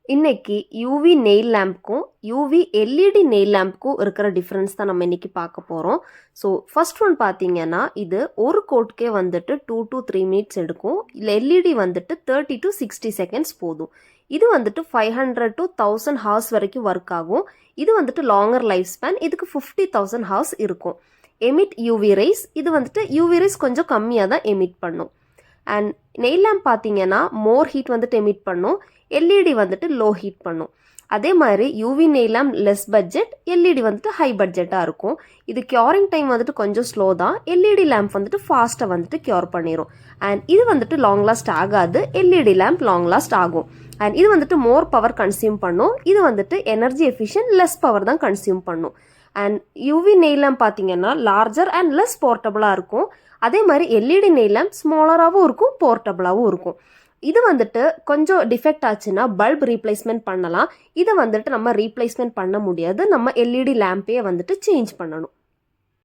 இன்னைக்கு UV nail லேம்ப்க்கும் UV LED nail லேம்ப்க்கும் இருக்கிற டிஃப்ரென்ஸ் தான் நம்ம இன்னைக்கு பார்க்க போகிறோம். ஸோ ஃபர்ஸ்ட் ஒன் பார்த்தீங்கன்னா இது ஒரு கோட்கே வந்துட்டு 2 to 3 மினிட்ஸ் எடுக்கும். இல்லை எல்இடி வந்துட்டு 30 to 60 செகண்ட்ஸ் போதும். இது வந்துட்டு 500 to 1000 ஹார்ஸ் வரைக்கும் ஒர்க் ஆகும். இது வந்துட்டு லாங்கர் லைஃப் ஸ்பேன். இதுக்கு 50,000 ஹார்ஸ் இருக்கும். எமிட் யூவி ரேஸ், இது வந்துட்டு யூவி ரேஸ் கொஞ்சம் கம்மியாக தான் எமிட் பண்ணும். அண்ட் நெயில் லேம்ப் பார்த்தீங்கன்னா மோர் ஹீட் வந்துட்டு எமிட் பண்ணும். எல்இடி வந்துட்டு லோ ஹீட் பண்ணும். அதே மாதிரி UV nail lamp less budget, LED வந்துட்டு ஹை பட்ஜெட்டாக இருக்கும். இது கியூரிங் டைம் வந்துட்டு கொஞ்சம் ஸ்லோ தான். எல்இடி லேம்ப் வந்துட்டு ஃபாஸ்ட்டாக வந்துட்டு கியூர் பண்ணிடும். அண்ட் இது வந்துட்டு லாங் லாஸ்ட் ஆகாது. எல்இடி லேம்ப் லாங் லாஸ்ட் ஆகும். அண்ட் இது வந்துட்டு மோர் பவர் கன்சியூம் பண்ணும். இது வந்துட்டு எனர்ஜி எஃபிஷியன்ட், லெஸ் பவர் தான் கன்சியூம் பண்ணும். அண்ட் யூவி நெயில் லேம்ப் பார்த்தீங்கன்னா லார்ஜர் அண்ட் லெஸ் போர்ட்டபுளாக இருக்கும். அதே மாதிரி எல்இடி நெயில் லேம்ப் ஸ்மாலராகவும் இருக்கும், போர்ட்டபுளாகவும் இருக்கும். இது வந்துட்டு கொஞ்சம் டிஃபெக்ட் ஆச்சுன்னா பல்ப் ரீப்ளேஸ்மெண்ட் பண்ணலாம். இதை வந்துட்டு நம்ம ரீப்ளேஸ்மெண்ட் பண்ண முடியாது. நம்ம எல்இடி லேம்பையே வந்துட்டு சேஞ்ச் பண்ணணும்.